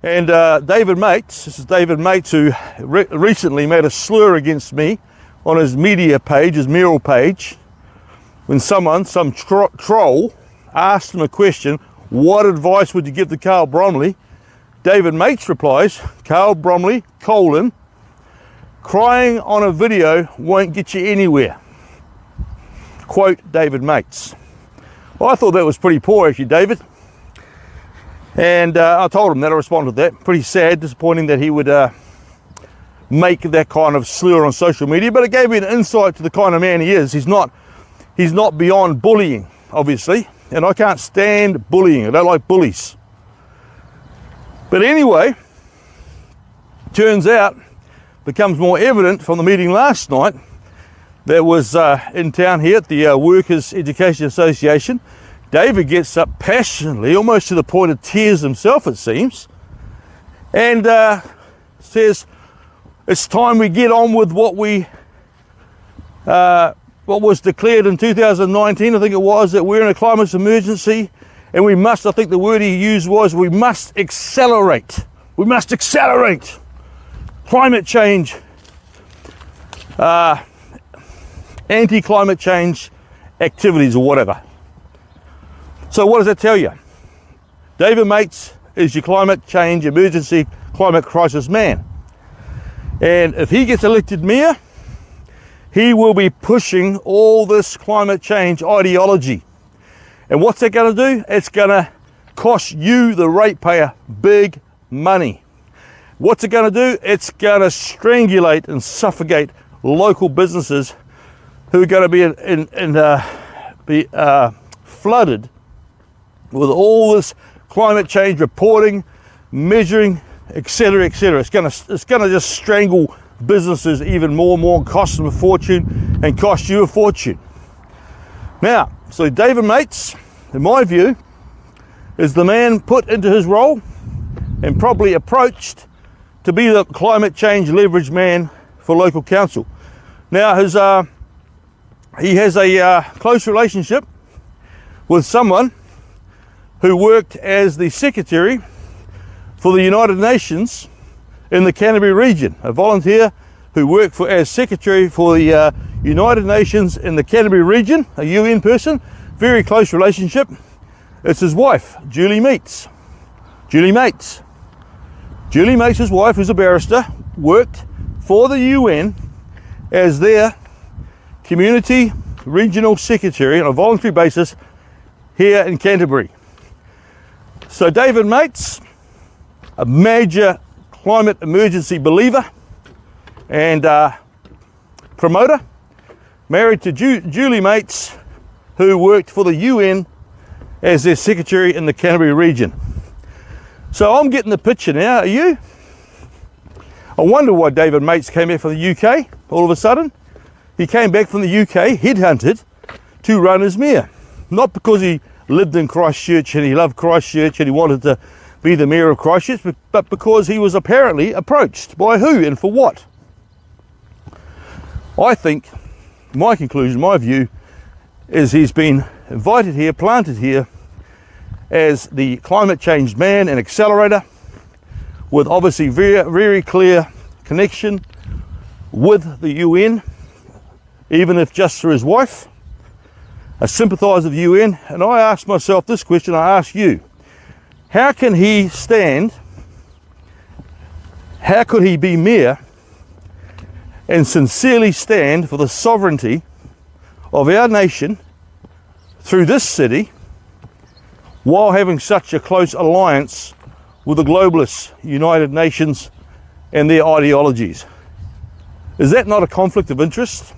And David Mates, this is David Mates, who recently made a slur against me on his media page, his mural page, when some troll asked him a question, what advice would you give to Carl Bromley? David Mates replies, Carl Bromley, crying on a video won't get you anywhere. Quote David Mates. Well, I thought that was pretty poor actually, David. And I told him that, I responded to that. Pretty sad, disappointing that he would make that kind of slur on social media, but it gave me an insight to the kind of man he is. He's not beyond bullying, obviously, and I can't stand bullying. I don't like bullies. But anyway, turns out, becomes more evident from the meeting last night that was in town here at the Workers' Education Association. David gets up passionately, almost to the point of tears himself, it seems, and says, it's time we get on with what was declared in 2019, I think it was, that we're in a climate emergency, and we must, I think the word he used was, we must accelerate. We must accelerate climate change, anti-climate change activities or whatever. So what does that tell you? David Mates is your climate change emergency climate crisis man. And if he gets elected mayor, he will be pushing all this climate change ideology. And what's that going to do? It's going to cost you, the ratepayer, big money. What's it going to do? It's going to strangulate and suffocate local businesses who are going to be flooded with all this climate change reporting, measuring, etc., etc. It's going to just strangle businesses even more and more, cost them a fortune and cost you a fortune. Now, so David Mates, in my view, is the man put into his role and probably approached to be the climate change leverage man for local council. Now, he has a close relationship with someone who worked as the secretary for the United Nations in the Canterbury region, a volunteer who worked as secretary for the United Nations in the Canterbury region, a UN person, very close relationship. It's his wife, Julie Mates. Julie Mates, his wife, who's a barrister, worked for the UN as their community regional secretary on a voluntary basis here in Canterbury. So David Mates, a major climate emergency believer and promoter, married to Julie Mates, who worked for the UN as their secretary in the Canterbury region. So I'm getting the picture now, are you? I wonder why David Mates came back from the UK all of a sudden. He came back from the UK, headhunted, to run as mayor. Not because he lived in Christchurch and he loved Christchurch and he wanted to be the mayor of Christchurch, but because he was apparently approached. By who and for what? I think, my conclusion, my view, is he's been invited here, planted here, as the climate change man and accelerator, with obviously very, very clear connection with the UN, even if just through his wife, a sympathiser of the UN. And I ask myself this question, I ask you, how can he stand, how could he be mayor and sincerely stand for the sovereignty of our nation through this city while having such a close alliance with the globalists, United Nations, and their ideologies? Is that not a conflict of interest?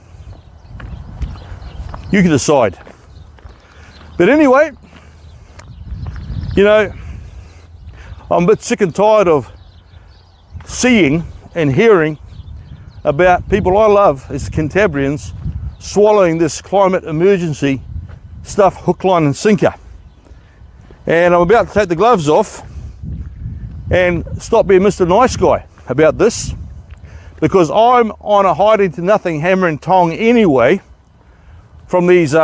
You can decide. But anyway, you know, I'm a bit sick and tired of seeing and hearing about people I love as Cantabrians swallowing this climate emergency stuff hook, line and sinker. And I'm about to take the gloves off and stop being Mr. Nice Guy about this, because I'm on a hiding to nothing hammer and tong anyway from these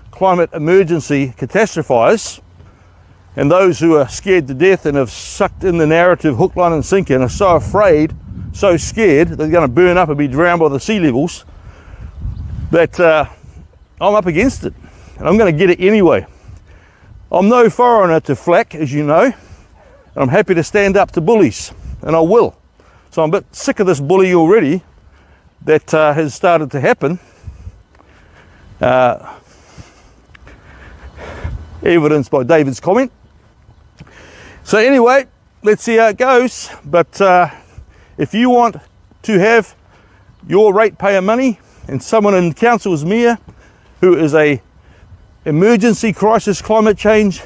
climate emergency catastrophists, And those who are scared to death and have sucked in the narrative hook, line and sinker and are so afraid, so scared that they're going to burn up and be drowned by the sea levels, that I'm up against it. And I'm going to get it anyway. I'm no foreigner to flack, as you know. And I'm happy to stand up to bullies, and I will. So I'm a bit sick of this bully already that has started to happen. Evidenced by David's comment. So anyway, let's see how it goes. But if you want to have your ratepayer money and someone in council as mayor who is a emergency crisis climate change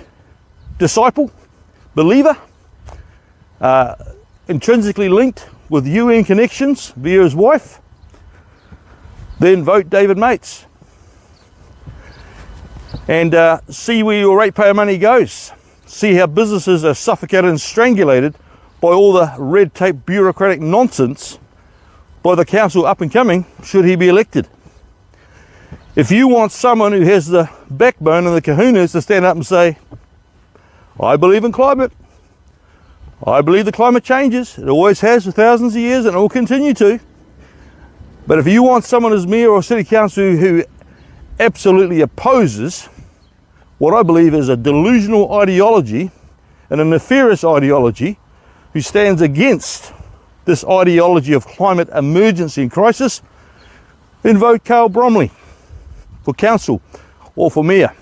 disciple, believer, intrinsically linked with UN connections via his wife, then vote David Mates and see where your ratepayer money goes. See how businesses are suffocated and strangulated by all the red tape bureaucratic nonsense by the council up and coming, should he be elected. If you want someone who has the backbone and the kahunas to stand up and say, I believe in climate, I believe the climate changes, it always has for thousands of years and it will continue to. But if you want someone as mayor or city council who absolutely opposes what I believe is a delusional ideology and a nefarious ideology, who stands against this ideology of climate emergency and crisis, then vote Carl Bromley for council or for mayor.